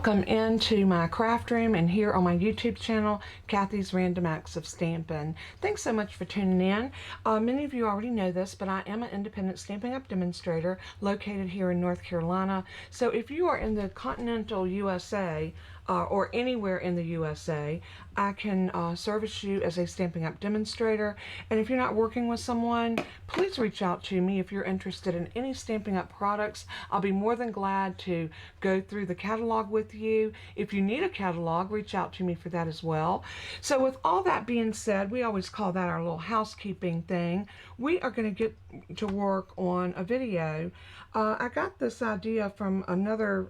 Welcome into my craft room and here on my YouTube channel, Kathy's Random Acts of Stampin'. Thanks so much for tuning in. Many of you already know this, but I am an independent Stampin' Up! Demonstrator located here in North Carolina. So if you are in the continental USA or anywhere in the USA, I can service you as a Stampin' Up! Demonstrator. And if you're not working with someone, please reach out to me if you're interested in any Stampin' Up! Products. I'll be more than glad to go through the catalog with you. If you need a catalog, reach out to me for that as well. So with all that being said, we always call that our little housekeeping thing. We are going to get to work on a video. I got this idea from another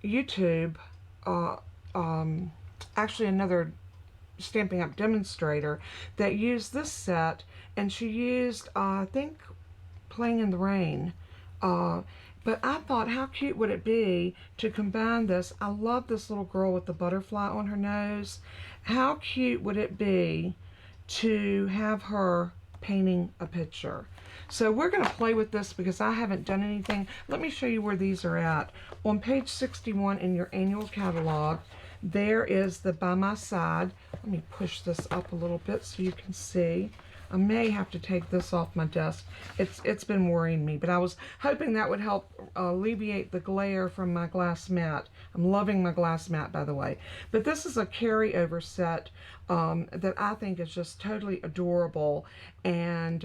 YouTube, actually another Stampin' Up! Demonstrator that used this set, and she used, I think, Playing in the Rain. But I thought, how cute would it be to combine this? I love this little girl with the butterfly on her nose. How cute would it be to have her painting a picture? So we're going to play with this because I haven't done anything. Let me show you where these are at. On page 61 in your annual catalog, there is the By My Side. Let me push this up a little bit so you can see. I may have to take this off my desk. It's been worrying me, but I was hoping that would help alleviate the glare from my glass mat. I'm loving my glass mat, by the way. But this is a carryover set that I think is just totally adorable, and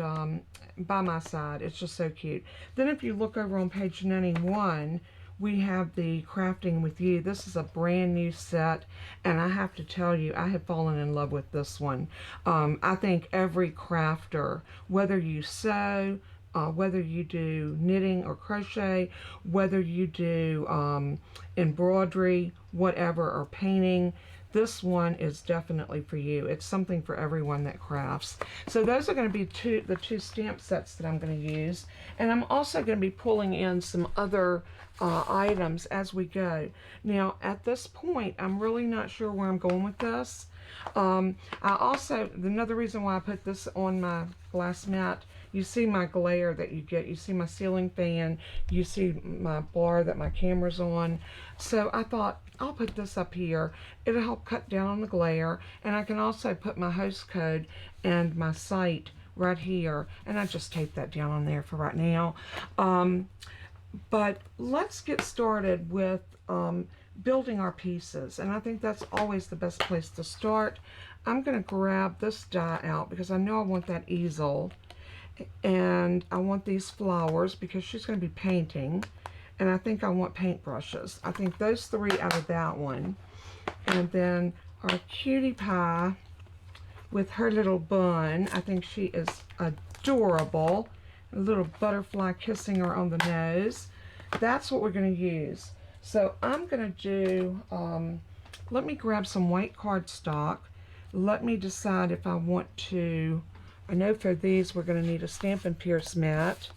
By My Side, it's just so cute. Then if you look over on page 91, we have the Crafting With You. This is a brand new set, and I have to tell you, I have fallen in love with this one. I think every crafter, whether you sew, whether you do knitting or crochet, whether you do embroidery, whatever, or painting, this one is definitely for you. It's something for everyone that crafts. So those are going to be the two stamp sets that I'm going to use. And I'm also going to be pulling in some other items as we go. Now, at this point, I'm really not sure where I'm going with this. Another reason why I put this on my glass mat, you see my glare that you get. You see my ceiling fan. You see my bar that my camera's on. So I thought, I'll put this up here. It'll help cut down on the glare. And I can also put my host code and my site right here. And I just tape that down on there for right now. But let's get started with building our pieces. And I think that's always the best place to start. I'm going to grab this die out because I know I want that easel. And I want these flowers because she's going to be painting. And I think I want paintbrushes. I think those three out of that one. And then our cutie pie with her little bun. I think she is adorable. A little butterfly kissing her on the nose. That's what we're going to use. So I'm going to do, let me grab some white cardstock. Let me decide if I want to, I know for these we're going to need a Stampin' Pierce mat.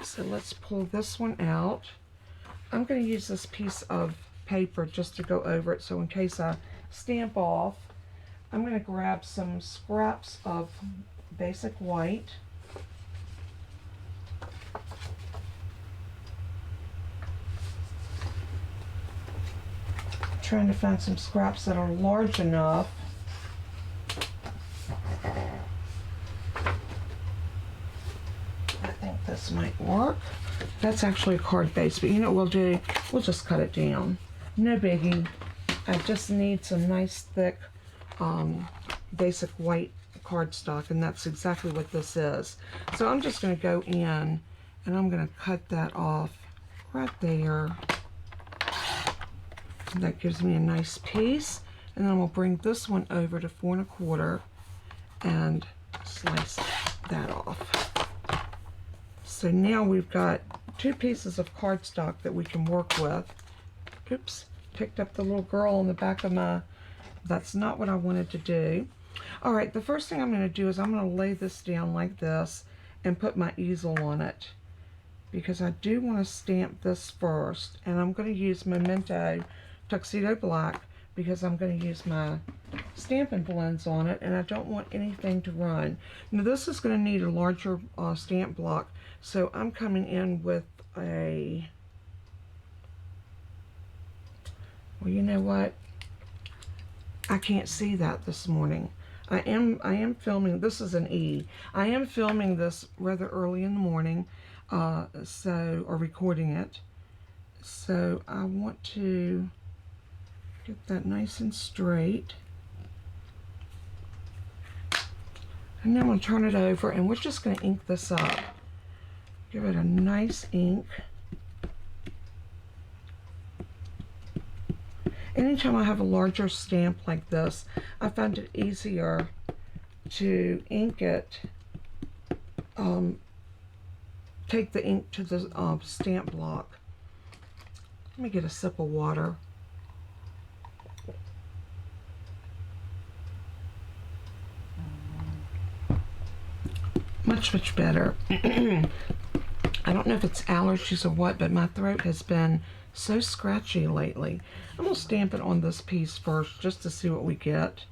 So let's pull this one out. I'm going to use this piece of paper just to go over it, so in case I stamp off, I'm going to grab some scraps of basic white. Trying to find some scraps that are large enough. I think this might work. That's actually a card base, but you know what we'll do? We'll just cut it down. No biggie. I just need some nice thick basic white cardstock, and that's exactly what this is. So I'm just going to go in and I'm going to cut that off right there. That gives me a nice piece, and then we'll bring this one over to 4 1/4 and slice that off. So now we've got 2 pieces of cardstock that we can work with. Oops, picked up the little girl on the back of my, that's not what I wanted to do. All right, the first thing I'm going to do is I'm going to lay this down like this and put my easel on it, because I do want to stamp this first, and I'm going to use Memento Tuxedo Black because I'm going to use my Stampin' Blends on it, and I don't want anything to run. Now this is going to need a larger stamp block, so I'm coming in with a Well, you know what? I can't see that this morning. I am filming, this is an E. I am filming this rather early in the morning, or recording it. So I want to get that nice and straight. And then I'm going to turn it over, and we're just going to ink this up. Give it a nice ink. Anytime I have a larger stamp like this, I find it easier to ink it, take the ink to the stamp block. Let me get a sip of water. Much better. I don't know if it's allergies or what, but my throat has been so scratchy lately. I'm going to stamp it on this piece first just to see what we get.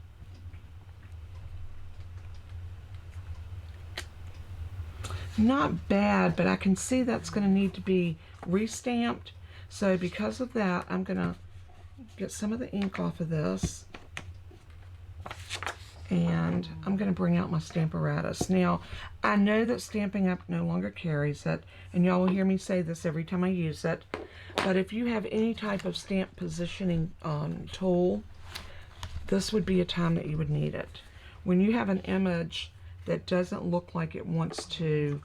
Not bad, but I can see that's going to need to be restamped. So because of that, I'm going to get some of the ink off of this. And I'm going to bring out my Stamparatus. Now, I know that Stampin' Up! No longer carries it, and y'all will hear me say this every time I use it, but if you have any type of stamp positioning tool, this would be a time that you would need it. When you have an image that doesn't look like it wants to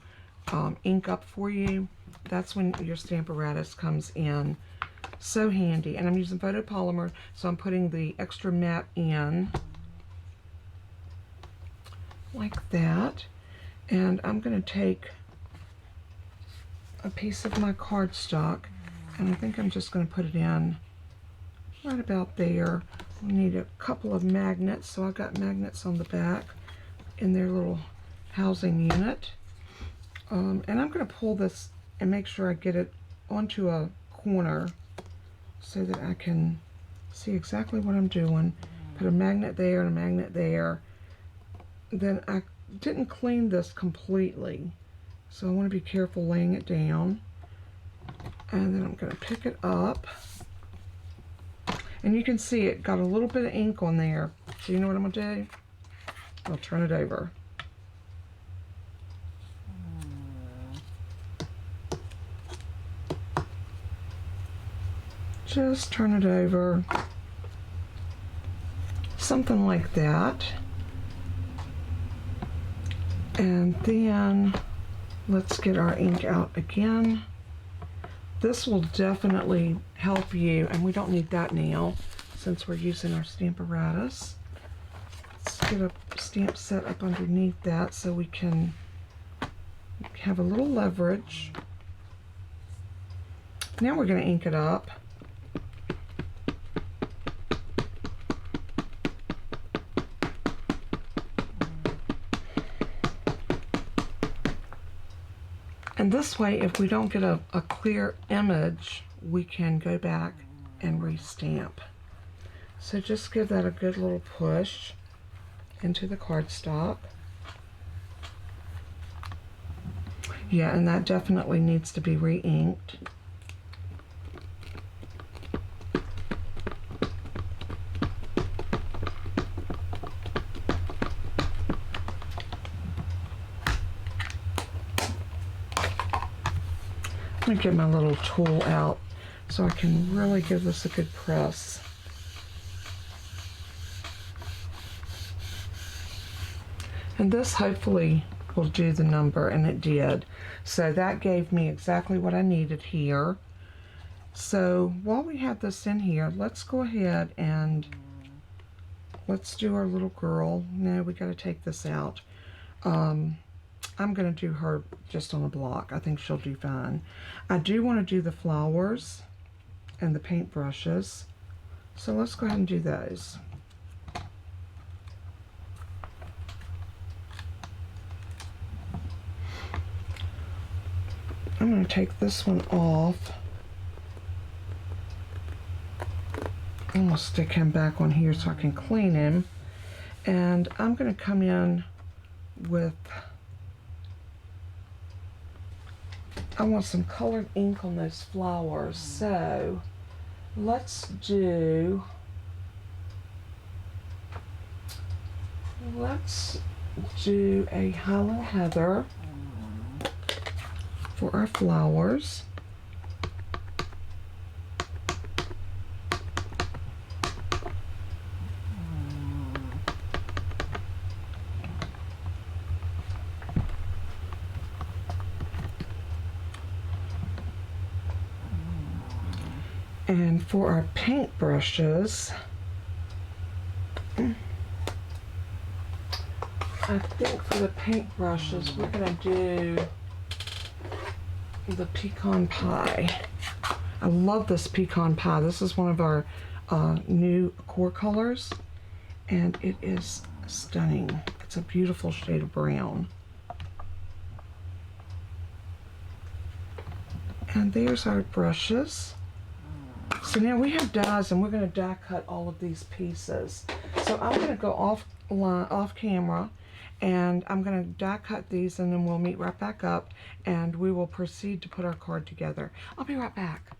ink up for you, that's when your Stamparatus comes in so handy. And I'm using photopolymer, so I'm putting the extra matte in. Like that, and I'm going to take a piece of my cardstock, and I think I'm just going to put it in right about there. We need a couple of magnets, so I've got magnets on the back in their little housing unit, and I'm going to pull this and make sure I get it onto a corner so that I can see exactly what I'm doing. Put a magnet there and a magnet there. Then I didn't clean this completely, so I want to be careful laying it down. And then I'm going to pick it up, and you can see it got a little bit of ink on there. So you know what I'm going to do? I'll turn it over. Just turn it over, something like that. And then let's get our ink out again. This will definitely help you, and we don't need that now since we're using our Stamparatus. Let's get a stamp set up underneath that so we can have a little leverage. Now we're going to ink it up. And this way, if we don't get a clear image, we can go back and restamp. So just give that a good little push into the cardstock. Yeah, and that definitely needs to be re-inked. Let me get my little tool out so I can really give this a good press. And this hopefully will do the number, and it did. So that gave me exactly what I needed here. So while we have this in here, let's go ahead and let's do our little girl. No, we got to take this out. I'm going to do her just on a block. I think she'll do fine. I do want to do the flowers and the paint brushes. So let's go ahead and do those. I'm going to take this one off. I'm going to stick him back on here so I can clean him. And I'm going to come in with, I want some colored ink on those flowers. So let's do a Highland Heather for our flowers. And for our paint brushes, I think for the paint brushes, we're going to do the pecan pie. I love this pecan pie. This is one of our new core colors, and it is stunning. It's a beautiful shade of brown. And there's our brushes. So now we have dies, and we're going to die cut all of these pieces. So I'm going to go off camera, and I'm going to die cut these, and then we'll meet right back up, and we will proceed to put our card together. I'll be right back.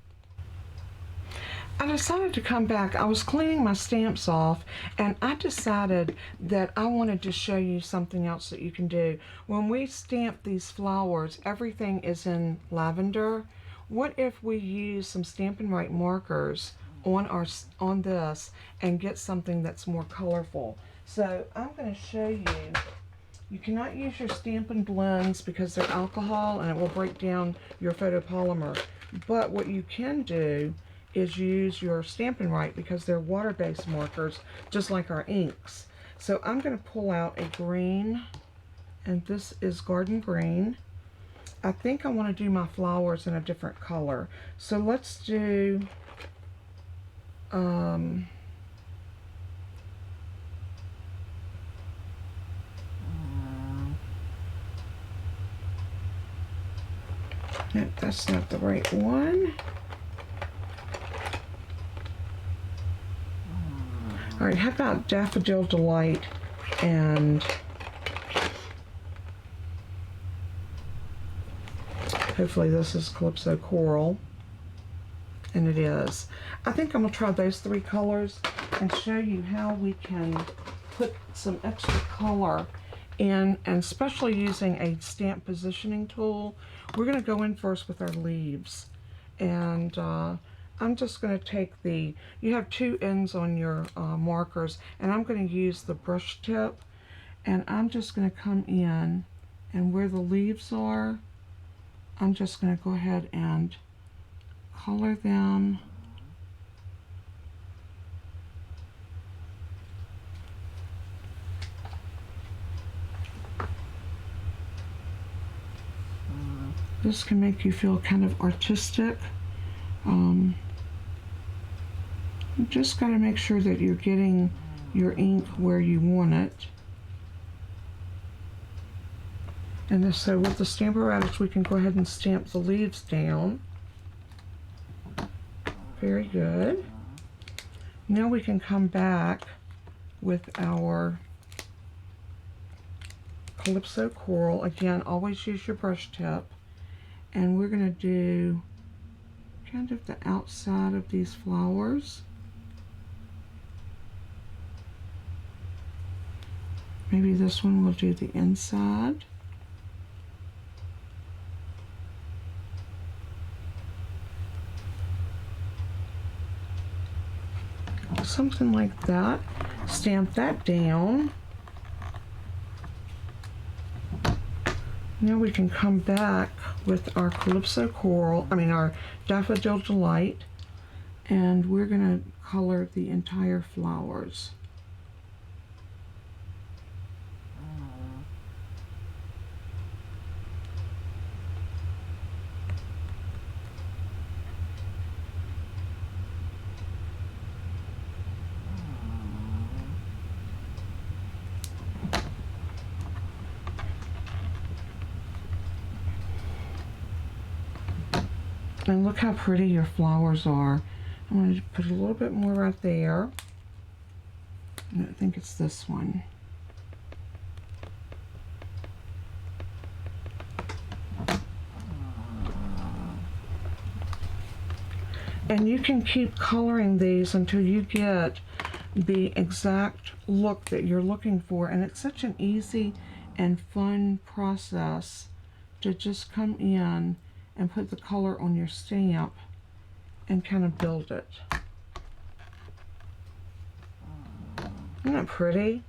I decided to come back. I was cleaning my stamps off, and I decided that I wanted to show you something else that you can do. When we stamp these flowers, everything is in lavender. What if we use some Stampin' Right markers on this and get something that's more colorful? So I'm going to show you. You cannot use your Stampin' Blends because they're alcohol and it will break down your photopolymer. But what you can do is use your Stampin' Right because they're water-based markers, just like our inks. So I'm going to pull out a green, and this is Garden Green. I think I want to do my flowers in a different color. So let's do no, that's not the right one. All right, how about Daffodil Delight and hopefully this is Calypso Coral, and it is. I think I'm going to try those three colors and show you how we can put some extra color in, and especially using a stamp positioning tool. We're going to go in first with our leaves, and I'm just going to take you have two ends on your markers, and I'm going to use the brush tip, and I'm just going to come in, and where the leaves are, I'm just going to go ahead and color them. This can make you feel kind of artistic. You just got to make sure that you're getting your ink where you want it. And so with the Stamparatus, we can go ahead and stamp the leaves down. Very good. Now we can come back with our Calypso Coral. Again, always use your brush tip. And we're going to do kind of the outside of these flowers. Maybe this one will do the inside. Something like that. Stamp that down. Now we can come back with our Calypso Coral, our Daffodil Delight, and we're going to color the entire flowers. And look how pretty your flowers are. I'm going to put a little bit more right there. And I think it's this one. And you can keep coloring these until you get the exact look that you're looking for. And it's such an easy and fun process to just come in and put the color on your stamp and kind of build it. Isn't that pretty?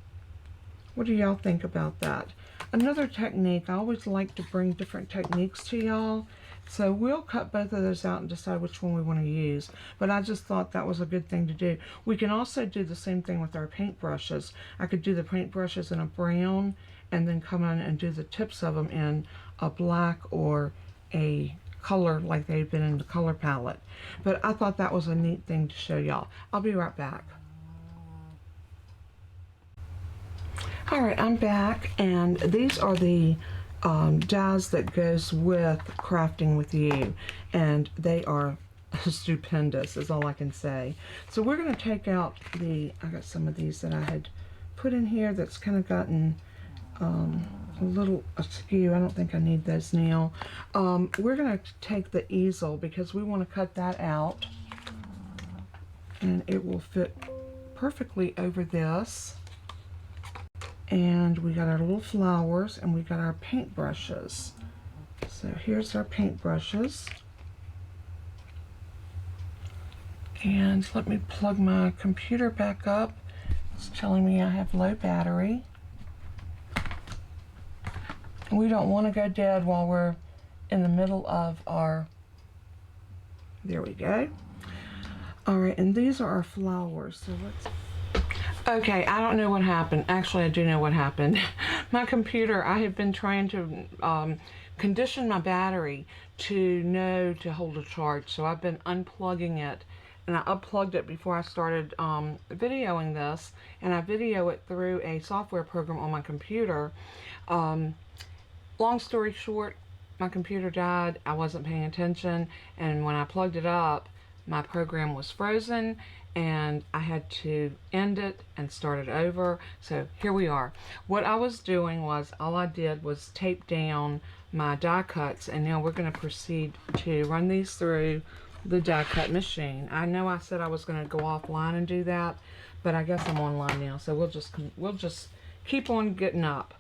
What do y'all think about that? Another technique, I always like to bring different techniques to y'all. So we'll cut both of those out and decide which one we want to use. But I just thought that was a good thing to do. We can also do the same thing with our paint brushes. I could do the paint brushes in a brown and then come in and do the tips of them in a black or a color like they've been in the color palette. But I thought that was a neat thing to show y'all. I'll be right back. Alright, I'm back, and these are the dies that goes with crafting with you, and they are stupendous is all I can say. So we're going to take out I got some of these that I had put in here that's kind of gotten a little askew. I don't think I need those now. We're going to take the easel because we want to cut that out, and it will fit perfectly over this. And we got our little flowers, and we got our paint brushes. So here's our paint brushes. And let me plug my computer back up. It's telling me I have low battery. And we don't want to go dead while we're in the middle of our, there we go. All right, and these are our flowers. So let's, okay, I don't know what happened. Actually, I do know what happened. My computer, I have been trying to condition my battery to know to hold a charge. So I've been unplugging it, and I unplugged it before I started videoing this, and I video it through a software program on my computer. Long story short, my computer died. I wasn't paying attention, and when I plugged it up, my program was frozen, and I had to end it and start it over. So here we are. What I was doing was, all I did was tape down my die cuts, and now we're going to proceed to run these through the die cut machine. I know I said I was going to go offline and do that, but I guess I'm online now, so we'll just keep on getting up.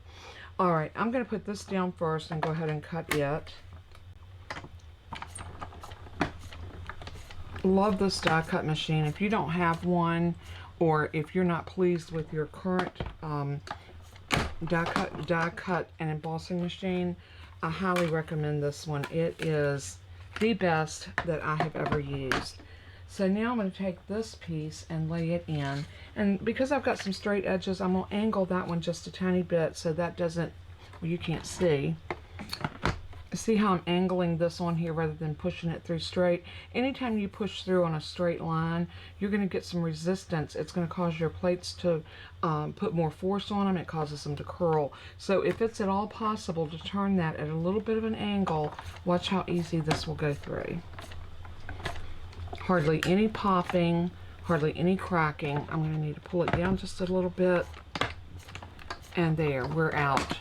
All right, I'm going to put this down first and go ahead and cut it. Love this die cut machine. If you don't have one, or if you're not pleased with your current die cut and embossing machine, I highly recommend this one. It is the best that I have ever used. So now I'm going to take this piece and lay it in, and because I've got some straight edges, I'm going to angle that one just a tiny bit so that doesn't, well, you can't see. See how I'm angling this on here rather than pushing it through straight? Anytime you push through on a straight line, you're going to get some resistance. It's going to cause your plates to put more force on them. It causes them to curl. So if it's at all possible to turn that at a little bit of an angle, watch how easy this will go through. Hardly any popping, hardly any cracking. I'm going to need to pull it down just a little bit. And there, we're out.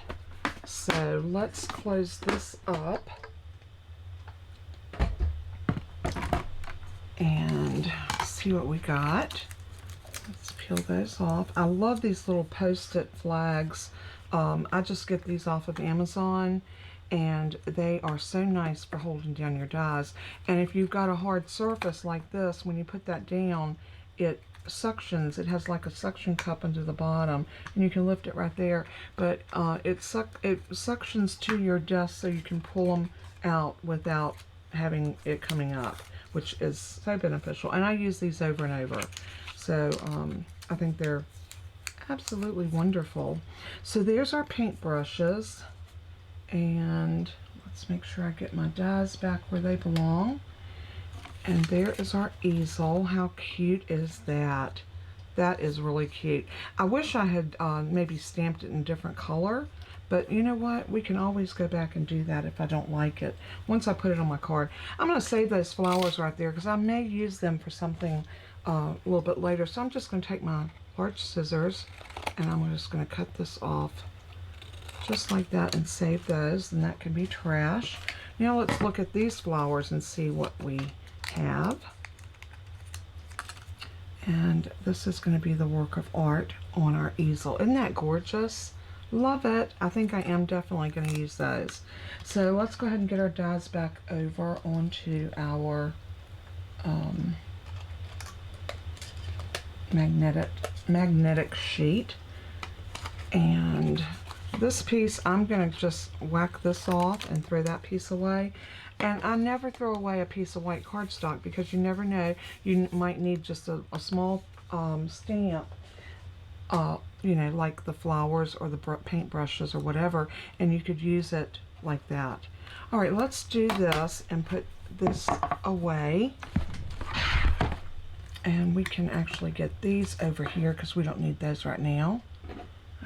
So let's close this up and see what we got. Let's peel those off. I love these little post-it flags. I just get these off of Amazon, and they are so nice for holding down your dies. And if you've got a hard surface like this, when you put that down, it suctions. It has like a suction cup into the bottom, and you can lift it right there, but it suctions to your desk so you can pull them out without having it coming up, which is so beneficial. And I use these over and over, so I think they're absolutely wonderful. So there's our paint brushes, and let's make sure I get my dies back where they belong. And there is our easel. How cute is that? That is really cute. I wish I had maybe stamped it in a different color, but you know what? We can always go back and do that if I don't like it, once I put it on my card. I'm going to save those flowers right there because I may use them for something a little bit later. So I'm just going to take my large scissors, and I'm just going to cut this off just like that and save those, and that can be trash. Now let's look at these flowers and see what we have. And this is going to be the work of art on our easel. Isn't that gorgeous? Love it. I think I am definitely going to use those. So let's go ahead and get our dies back over onto our magnetic sheet. And this piece, I'm going to just whack this off and throw that piece away. And I never throw away a piece of white cardstock because you never know. You might need just a small stamp, you know, like the flowers or the paint brushes or whatever, and you could use it like that. All right, let's do this and put this away. And we can actually get these over here because we don't need those right now.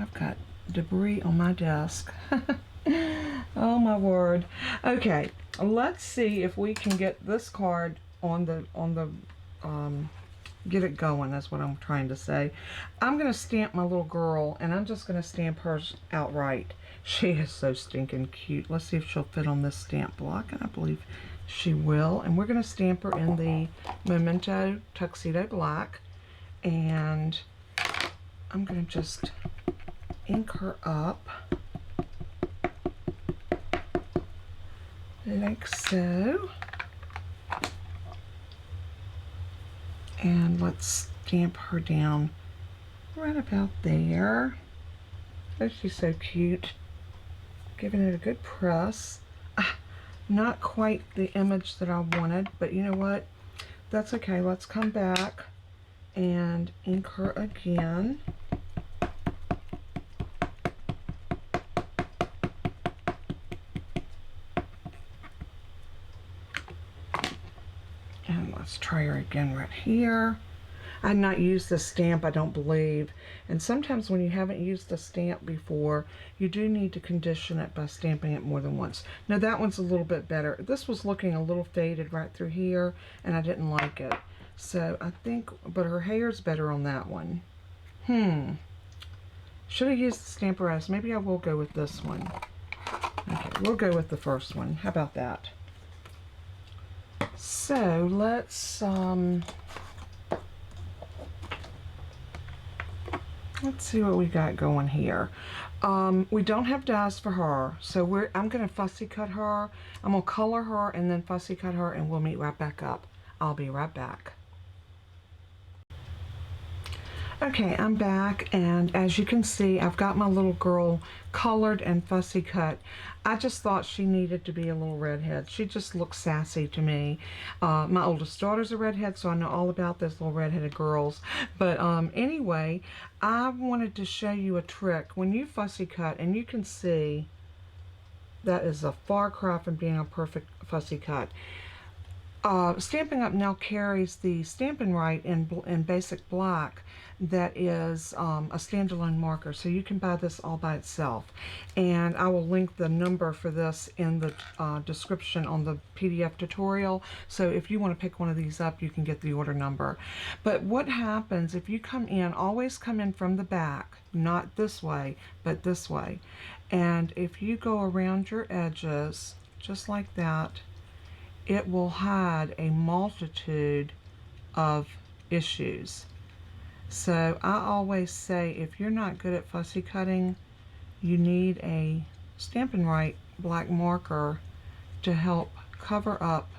I've got debris on my desk. Oh my word. Okay, let's see if we can get this card on the get it going. That's what I'm trying to say. I'm gonna stamp my little girl, and I'm just gonna stamp hers outright. She is so stinking cute. Let's see if she'll fit on this stamp block, and I believe she will. And we're gonna stamp her in the Memento Tuxedo Black, and I'm gonna just ink her up like so. And let's stamp her down right about there. Oh, she's so cute. Giving it a good press. Not quite the image that I wanted, but you know what? That's okay. Let's come back and ink her again. And let's try her again right here. I've not used this stamp, I don't believe. And sometimes when you haven't used a stamp before, you do need to condition it by stamping it more than once. Now that one's a little bit better. This was looking a little faded right through here, and I didn't like it. So I think, but her hair's better on that one. Should have used the Stamparatus. Maybe I will go with this one. Okay, we'll go with the first one. How about that? So let's see what we got going here. We don't have dies for her, so I'm going to fussy cut her. I'm going to color her and then fussy cut her, and we'll meet right back up. I'll be right back. Okay, I'm back, and as you can see, I've got my little girl colored and fussy cut. I just thought she needed to be a little redhead. She just looks sassy to me. My oldest daughter's a redhead, so I know all about those little redheaded girls. But anyway, I wanted to show you a trick. When you fussy cut, and you can see that is a far cry from being a perfect fussy cut. Stampin' Up! Now carries the Stampin' Right in basic black that is a standalone marker, so you can buy this all by itself. And I will link the number for this in the description on the PDF tutorial, so if you want to pick one of these up, you can get the order number. But what happens if you come in, always come in from the back, not this way, but this way. And if you go around your edges, just like that, it will hide a multitude of issues. So I always say, if you're not good at fussy cutting, you need a Stampin' Right black marker to help cover up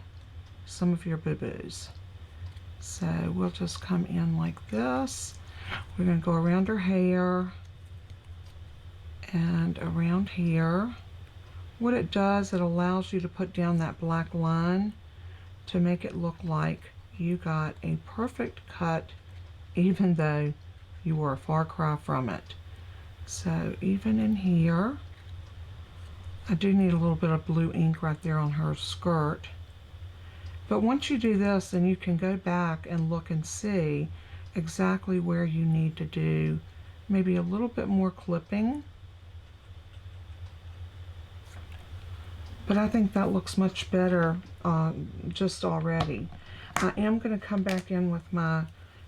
some of your boo-boos. So we'll just come in like this. We're going to go around her hair and around here. What it does, it allows you to put down that black line to make it look like you got a perfect cut, even though you were a far cry from it. So even in here, I do need a little bit of blue ink right there on her skirt. But once you do this, then you can go back and look and see exactly where you need to do maybe a little bit more clipping. But I think that looks much better just already. I am going to come back in with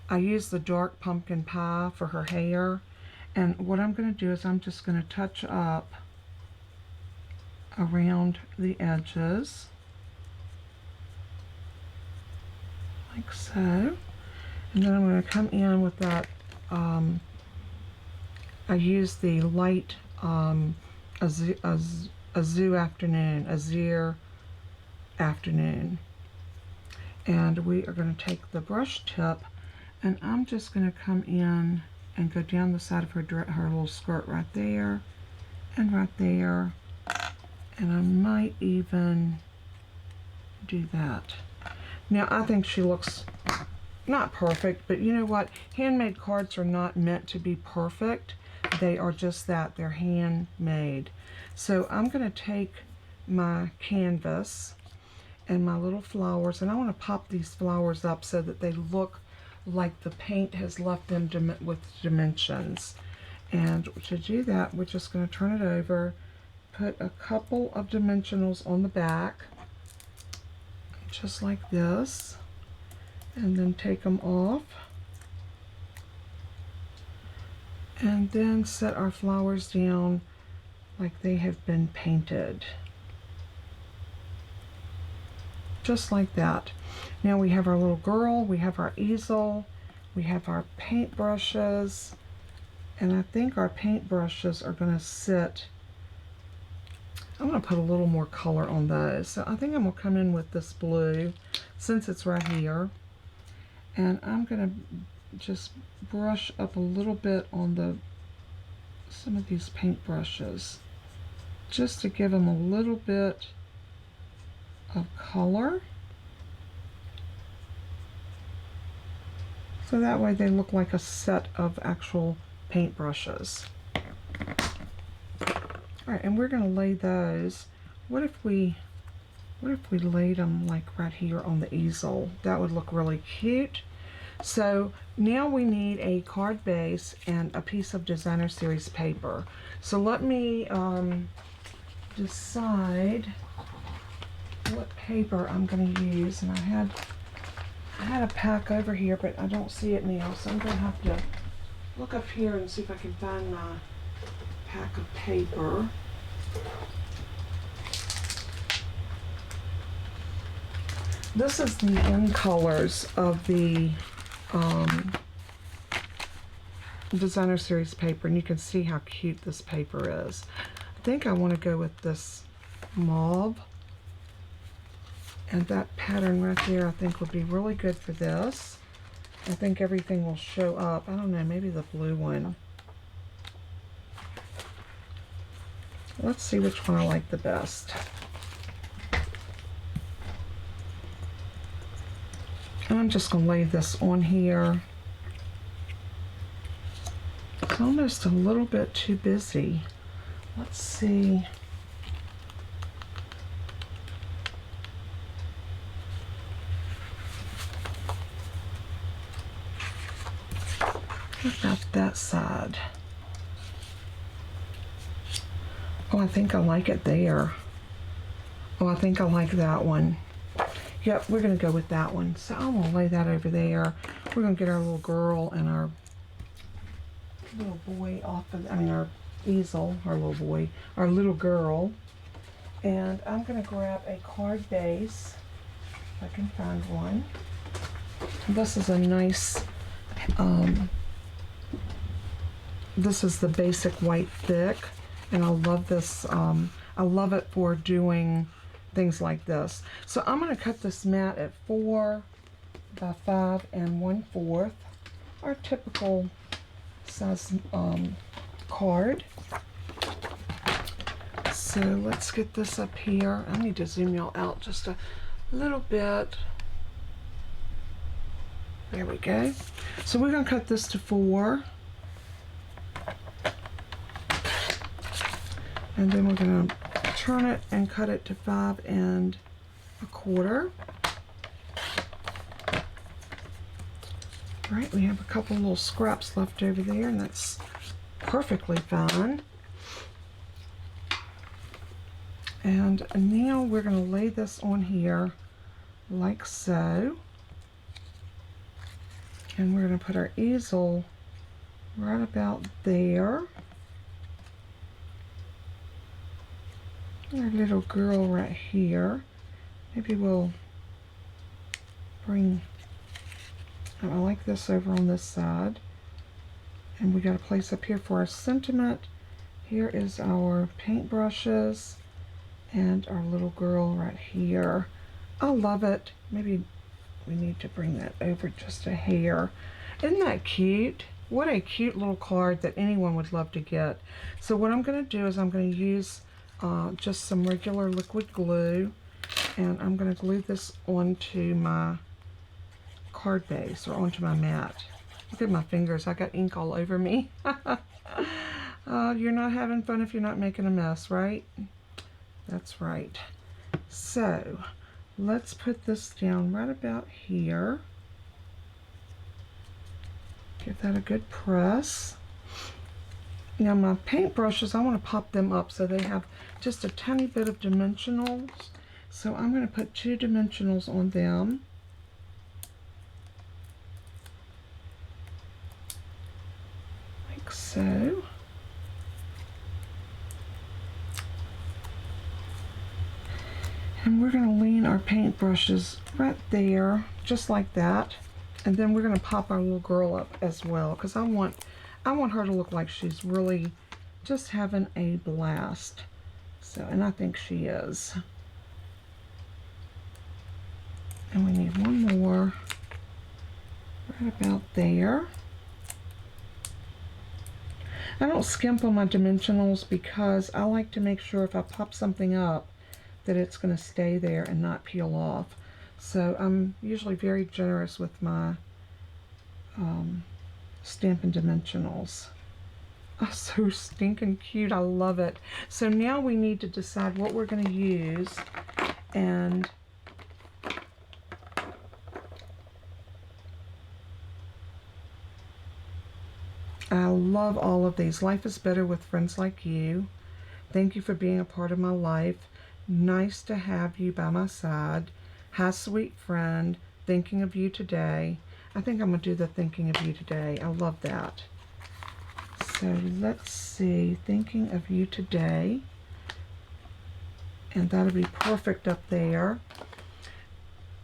I use the dark pumpkin pie for her hair. And what I'm going to do is I'm just going to touch up around the edges. Like so. And then I'm going to come in with that, I used the light azure afternoon. And we are going to take the brush tip, and I'm just going to come in and go down the side of her little skirt right there and right there. And I might even do that. Now I think she looks not perfect, but you know what? Handmade cards are not meant to be perfect. They are just that. They're handmade. So I'm going to take my canvas and my little flowers, and I want to pop these flowers up so that they look like the paint has left them with dimensions. And to do that, we're just going to turn it over, put a couple of dimensionals on the back, just like this, and then take them off, and then set our flowers down like they have been painted. Just like that. Now we have our little girl, we have our easel, we have our paint brushes, and I think our paint brushes are going to sit, I'm going to put a little more color on those. So I think I'm going to come in with this blue since it's right here, and I'm going to just brush up a little bit on some of these paint brushes just to give them a little bit of color, so that way they look like a set of actual paint brushes. Alright, and we're going to lay those. What if we laid them like right here on the easel? That would look really cute. So now we need a card base and a piece of designer series paper. So let me decide what paper I'm going to use, and I had a pack over here, but I don't see it now, so I'm going to have to look up here and see if I can find my pack of paper. This is the end colors of the designer series paper, and you can see how cute this paper is. I think I want to go with this mauve. And that pattern right there I think would be really good for this. I think everything will show up. I don't know, maybe the blue one. Let's see which one I like the best. And I'm just going to lay this on here. It's almost a little bit too busy. Let's see. What about that side? Oh, I think I like it there. Oh, I think I like that one. Yep, we're going to go with that one. So I'm going to lay that over there. We're going to get our little girl and our little boy off of, our easel, our little girl. And I'm going to grab a card base, if I can find one. This is a nice, this is the basic white thick, and I love this. I love it for doing things like this. So I'm going to cut this mat at 4 by 5 1/4, our typical size card. So let's get this up here. I need to zoom y'all out just a little bit. There we go. So we're going to cut this to 4. And then we're going to turn it and cut it to 5 1/4. Right, we have a couple little scraps left over there, and that's perfectly fine. And now we're going to lay this on here like so. And we're going to put our easel right about there. Our little girl right here. Maybe we'll bring And I like this over on this side. And we got a place up here for our sentiment. Here is our paintbrushes and our little girl right here. I love it. Maybe we need to bring that over just a hair. Isn't that cute? What a cute little card that anyone would love to get. So what I'm going to do is I'm going to use just some regular liquid glue, and I'm going to glue this onto my card base or onto my mat. Look at my fingers. I got ink all over me. You're not having fun if you're not making a mess, right? That's right. So let's put this down right about here. Give that a good press. Now my paintbrushes, I want to pop them up so they have just a tiny bit of dimensionals. So I'm going to put 2 dimensionals on them. Like so. And we're going to lean our paintbrushes right there, just like that. And then we're going to pop our little girl up as well, because I want her to look like she's really just having a blast. So, and I think she is. And we need one more right about there. I don't skimp on my dimensionals because I like to make sure if I pop something up that it's going to stay there and not peel off. So I'm usually very generous with my Stampin' Dimensionals. Oh, so stinking cute. I love it. So now we need to decide what we're going to use, and I love all of these. Life is better with friends like you. Thank you for being a part of my life. Nice to have you by my side. Hi, sweet friend. Thinking of you today. I think I'm going to do the thinking of you today. I love that. So let's see. Thinking of you today. And that'll be perfect up there.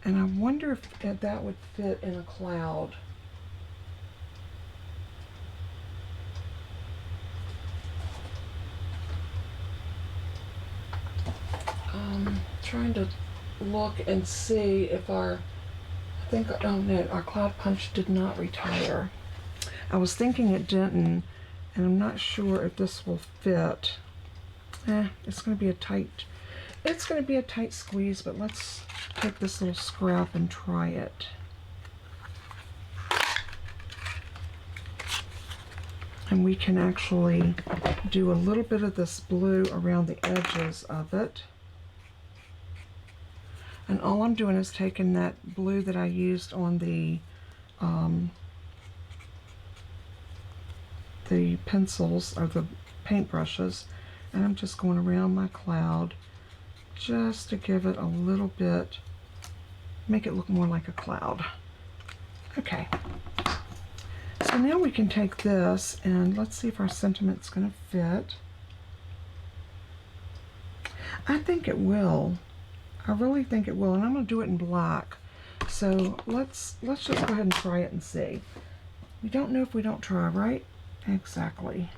And I wonder if that would fit in a cloud. Trying to look and see if our, I think, oh no, our cloud punch did not retire. I was thinking it didn't, and I'm not sure if this will fit. It's going to be a tight squeeze, but let's take this little scrap and try it. And we can actually do a little bit of this blue around the edges of it. And all I'm doing is taking that blue that I used on the pencils or the paintbrushes, and I'm just going around my cloud just to give it a little bit, make it look more like a cloud. Okay. So now we can take this and let's see if our sentiment's going to fit. I think it will. I really think it will, and I'm going to do it in black. So let's just go ahead and try it and see. We don't know if we don't try, right? Exactly.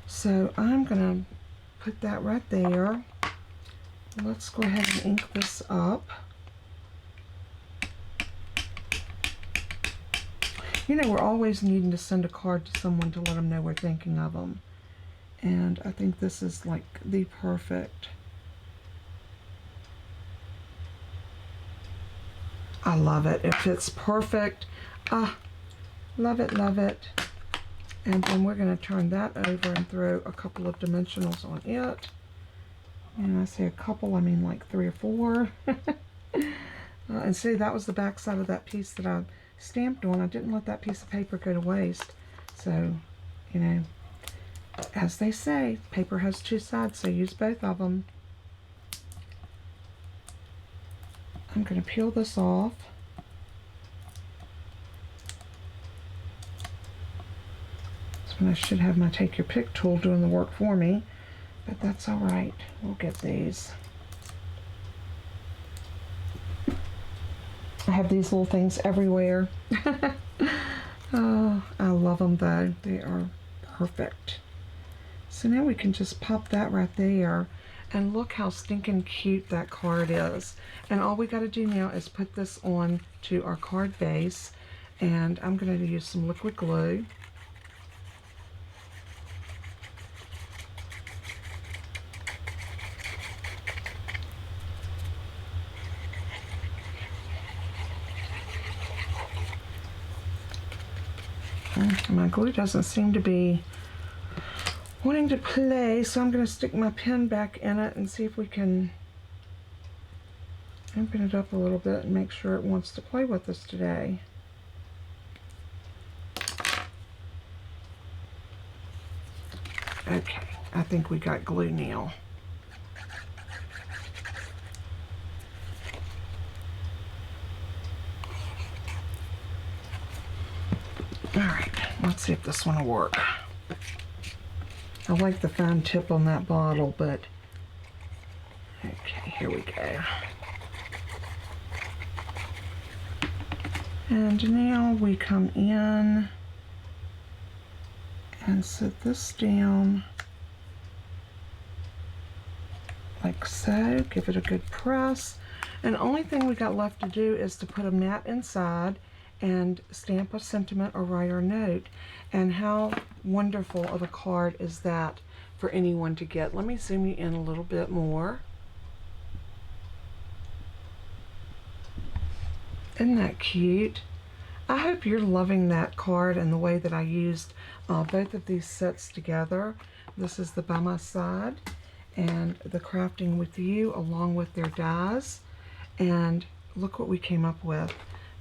So I'm going to put that right there. Let's go ahead and ink this up. You know, we're always needing to send a card to someone to let them know we're thinking of them. And I think this is like the perfect. I love it. It fits perfect. Ah, love it, love it. And then we're going to turn that over and throw a couple of dimensionals on it. And I say a couple, I mean like 3 or 4. And see, that was the back side of that piece that I stamped on. I didn't let that piece of paper go to waste. So, you know, as they say, paper has 2 sides, so use both of them. I'm going to peel this off. That's when I should have my Take Your Pick tool doing the work for me, but that's all right. We'll get these. I have these little things everywhere. Oh, I love them though. They are perfect. So now we can just pop that right there, and look how stinking cute that card is. And all we got to do now is put this on to our card base, and I'm going to use some liquid glue. My glue doesn't seem to be wanting to play, so I'm going to stick my pen back in it and see if we can open it up a little bit and make sure it wants to play with us today. Okay, I think we got glue now. Alright, let's see if this one will work. I like the fine tip on that bottle, but okay, here we go. And now we come in and set this down like so. Give it a good press. And the only thing we got left to do is to put a mat inside and stamp a sentiment or write our note. And how wonderful of a card is that for anyone to get. Let me zoom you in a little bit more. Isn't that cute? I hope you're loving that card and the way that I used both of these sets together. This is the By My Side and the Crafting With You, along with their dies. And look what we came up with.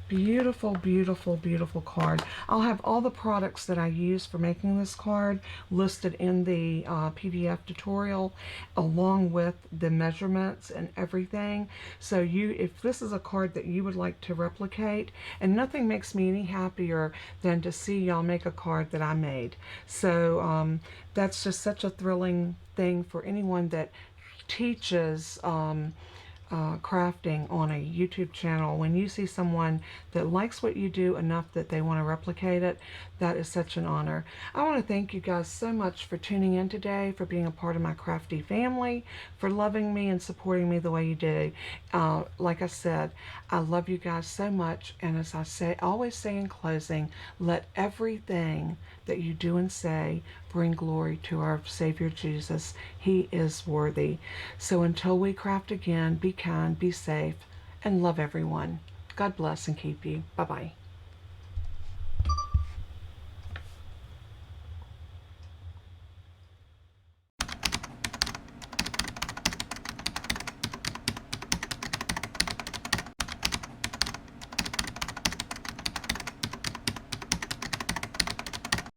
Beautiful, beautiful, beautiful card. I'll have all the products that I use for making this card listed in the PDF tutorial, along with the measurements and everything. So if this is a card that you would like to replicate, and nothing makes me any happier than to see y'all make a card that I made. So that's just such a thrilling thing for anyone that teaches crafting on a YouTube channel. When you see someone that likes what you do enough that they want to replicate it, that is such an honor. I want to thank you guys so much for tuning in today, for being a part of my crafty family, for loving me and supporting me the way you do. Like I said, I love you guys so much, and as I always say in closing, let everything that you do and say bring glory to our Savior Jesus. He is worthy. So until we craft again, be kind, be safe, and love everyone. God bless and keep you. Bye-bye.